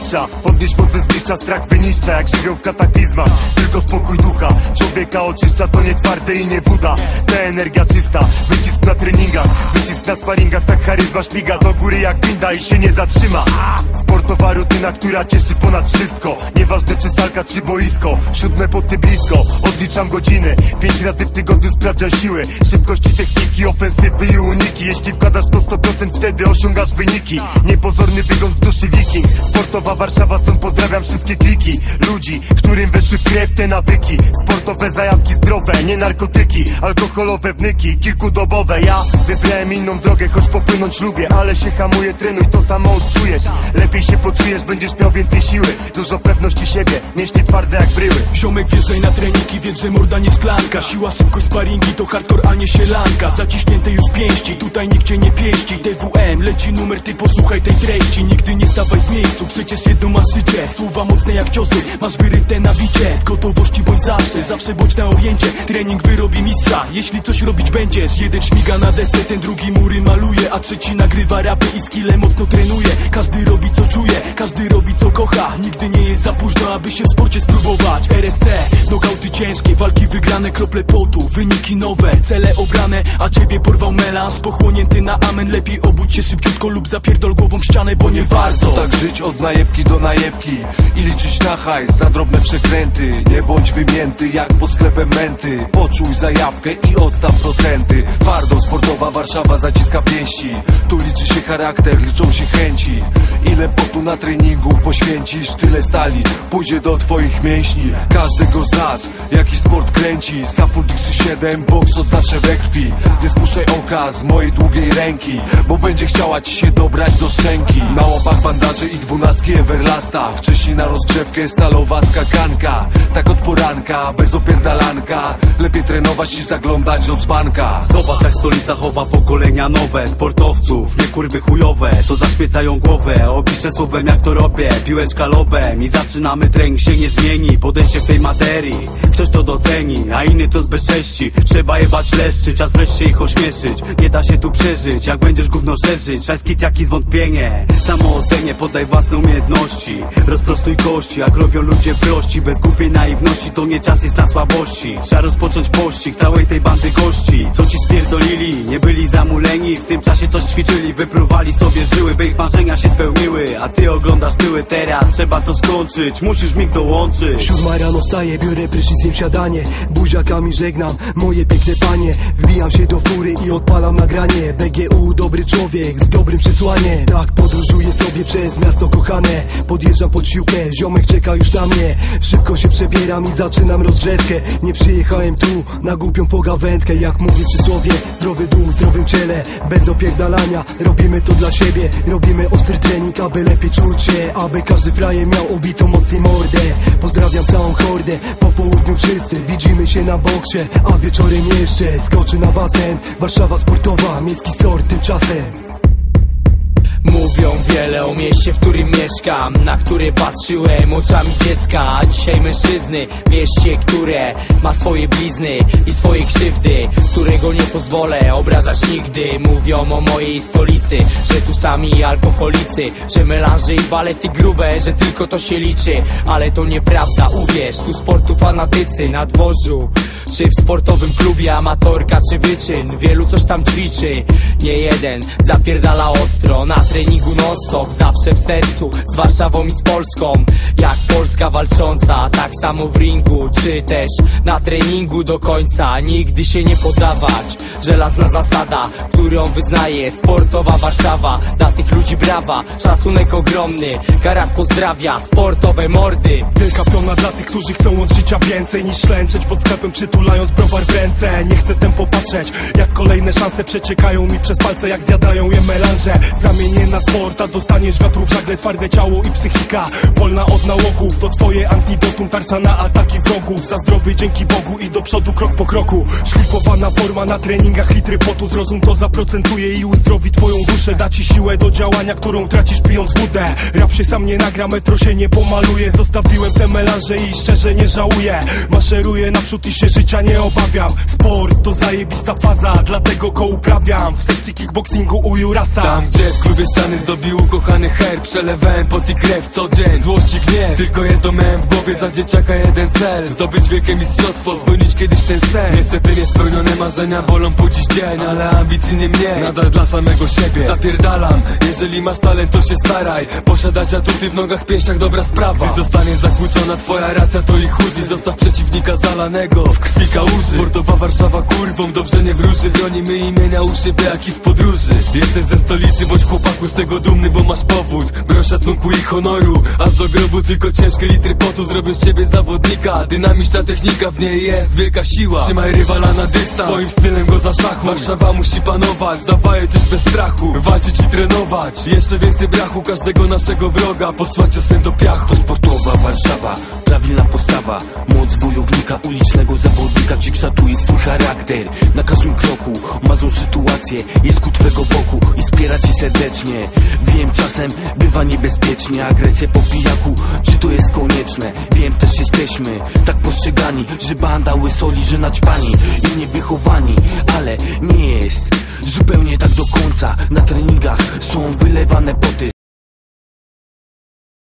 mistrza. Podnieść moce zniszcza, strach wyniszcza jak żywioł w kataklizmach. Tylko spokój ducha człowieka oczyszcza, to nie twarde i nie woda. Ta energia czysta, wycisk na treningach, wycisk na sparingach. Tak charyzma szpiga do góry jak winda i się nie zatrzyma. Sportowa rutyna, która cieszy ponad wszystko. Nieważne czy salka czy boisko, 7 poty blisko. Odliczam godziny, 5 razy w tygodniu sprawdzam siły, szybkości, techniki, ofensywy i uniki. Jeśli wkładasz to 100%, wtedy osiągasz wyniki. Niepozorny wygląd w duszy wiking. Sportowa Warszawa, stąd pozdrawiam wszystkie kliki ludzi, którym weszły w krew te nawyki. Sportowe zajawki zdrowe, nie narkotyki, alkoholowe wnyki, kilkudobowe. Ja wybrałem inną drogę, choć popłynąć lubię, ale się hamuje, trenuj, to samo odczujesz. Lepiej się poczujesz, będziesz miał więcej siły, dużo pewności siebie, mięśnie twarde jak bryły. Ziomek, wjeżdżaj na treningi, wiedz, że morda nie szklanka. Siła, szybkość, sparingi to hardcore, a nie sielanka. Zaciśnięte już pięści, tutaj nikt cię nie pieści. TWM, leci numer, ty posłuchaj tej treści. Nigdy nie stawaj w miejscu, przecież jedno masz życie. Słowa mocne jak ciosy, masz wyryte na bicie. W gotowości bądź zawsze bądź na oriencie. Trening wyrobi mistrza, jeśli coś robić będziesz. Jeden śmiga na desce, ten drugi mury maluje, a trzeci nagrywa rapy i skille mocno trenuje. Każdy robi co czuje, każdy robi co kocha. Nigdy nie jest za późno, aby się w sporcie spróbować. RSC, nokauty ciężkie, walki wygrane, krople potu, wyniki nowe, cele obrane, a ciebie porwał melanż, pochłonięty na amen. Lepiej obudź się szybciutko lub zapierdol głową w ścianę, bo nie warto. Tak żyć od najebki do najebki i liczyć na hajs za drobne przekręty. Nie bądź wymięty jak pod sklepem menty. Poczuj zajawkę i odstaw procenty. Twardo sportowa Warszawa zaciska pięści. Tu liczy się charakter, liczą się chęci. Ile potu na treningu poświęcisz, tyle stali pójdzie do twoich mięśni. Każdego z nas jakiś sport kręci. Saful 7, boks od zawsze we krwi. Nie spuszczaj oka z mojej długiej ręki, bo będzie chciała ci się dobrać do szczęki. Na łapach bandaże i 12 Everlasta. Wcześniej na rozgrzewkę stalowa skakanka. Tak od poranka, bez opierdalanka. Lepiej trenować niż zaglądać od dzbanka. Zobacz jak stolica chowa pokolenia nowe sportowców, nie kurwy chujowe, co zaśmiecają głowę. Opiszę słowem jak to robię, piłeczka lobem. I zaczynamy, trening się nie zmieni, podejście w tej materii ktoś to doceni, a inny to zbezcześci. Trzeba jebać leszczy, czas wreszcie ich ośmieszyć. Nie da się tu przeżyć, jak będziesz gówno szerzyć. Szajskit jak i zwątpienie, samoocenie, podaj własne umiejętności. Rozprostuj kości, jak robią ludzie prości. Bez głupiej naiwności, to nie czas jest na słabości. Trzeba rozpocząć pościg całej tej bandy gości, co ci spierdolili, nie byli zamuleni. W tym czasie coś ćwiczyli, wypruwali sobie żyły, by ich marzenia się spełniły. A ty oglądasz tyły teraz, trzeba to skończyć, musisz mig dołączyć. 7 rano wstaję, biorę prysznic, jem siadanie. Buziakami żegnam moje piękne panie. Wbijam się do fury i odpalam nagranie. BGU, dobry człowiek z dobrym przesłaniem. Tak podróżuję sobie przez miasto kochane. Podjeżdżam pod siłkę, ziomek czeka już na mnie. Szybko się przebieram i zaczynam rozgrzewkę. Nie przyjechałem tu na głupią pogawędkę. Jak mówi przysłowie, zdrowy duch w zdrowym ciele. Bez opierdalania, robimy to dla siebie. Robimy ostry trening, aby lepiej czuć się. Aby każdy frajer miał obitą mocniej mordę. Pozdrawiam całą hordę, po południu wszyscy widzimy się na boksie. A wieczorem jeszcze skoczy na basen. Warszawa sportowa, miejski sort tymczasem. Mówią wiele o mieście, w którym mieszkam, na które patrzyłem oczami dziecka. A dzisiaj mężczyzny w mieście, które ma swoje blizny i swoje krzywdy, którego nie pozwolę obrażać nigdy. Mówią o mojej stolicy, że tu sami alkoholicy, że melanże i balety grube, że tylko to się liczy. Ale to nieprawda, uwierz, tu sportu fanatycy na dworzu czy w sportowym klubie, amatorka czy wyczyn. Wielu coś tam ćwiczy, nie jeden zapierdala ostro. Na treningu non stop, zawsze w sercu, z Warszawą i z Polską. Jak Polska walcząca, tak samo w ringu, czy też na treningu do końca. Nigdy się nie poddawać, żelazna zasada, którą wyznaje sportowa Warszawa. Dla tych ludzi brawa, szacunek ogromny. Karat pozdrawia, sportowe mordy. Wielka piona dla tych, którzy chcą od życia więcej niż ślęczeć pod sklepem, przytulając browar w ręce. Nie chcę tempo patrzeć, jak kolejne szanse przeciekają mi przez palce, jak zjadają je melanże. Zamienię na sport, a dostaniesz wiatru w żagle. Twarde ciało i psychika, wolna od nałogów. To twoje antidotum, tarcza na ataki wrogów. Za zdrowy dzięki Bogu i do przodu krok po kroku. Szlifowana forma na treningach, litry potu. Zrozum to, zaprocentuje i uzdrowi twoją duszę. Da ci siłę do działania, którą tracisz pijąc wódę. Rap się sam nie nagra, metro się nie pomaluje. Zostawiłem te melanże i szczerze nie żałuję. Maszeruję naprzód i się życie życia nie obawiam. Sport to zajebista faza, dlatego go uprawiam w sekcji kickboxingu u Jurasa. Tam gdzie w klubie ściany zdobił ukochany herb, przelewałem pot i krew co dzień, złość i gniew. Tylko jedno miałem w głowie, za dzieciaka jeden cel: zdobyć wielkie mistrzostwo, spełnić kiedyś ten sen. Niestety niespełnione marzenia bolą po dziś dzień, ale ambicji nie mniej, nadal dla samego siebie zapierdalam. Jeżeli masz talent, to się staraj, posiadać atuty w nogach, pięściach, dobra sprawa. Gdy zostanie zakłócona twoja racja, to ich użyj. Zostaw przeciwnika zalanego w krwi kałuży. Sportowa Warszawa kurwą dobrze nie wróży. Bronimy imienia u siebie jak i w podróży. Jesteś ze stolicy, bądź chłopaku z tego dumny, bo masz powód. Broń szacunku i honoru, aż do grobu tylko ciężkie litry potu zrobią z ciebie zawodnika. Dynamiczna technika, w niej jest wielka siła. Trzymaj rywala na dystans, swoim stylem go zaszachuj. Warszawa musi panować, dawaj coś bez strachu. Walczyć i trenować, jeszcze więcej brachu. Każdego naszego wroga posłać ciosem do piachu. To sportowa Warszawa, prawilna postawa, moc wojownika, ulicznego zawodnika, gdzie kształtuje swój charakter. Na każdym kroku ma złą sytuację, jest ku twego boku i wspiera cię serdecznie. Wiem, czasem bywa niebezpiecznie, agresja po pijaku, czy to jest konieczne? Wiem, też jesteśmy tak postrzegani, że banda łysoli, że naćpani i niewychowani, ale nie jest zupełnie tak do końca. Na treningach są wylewane poty,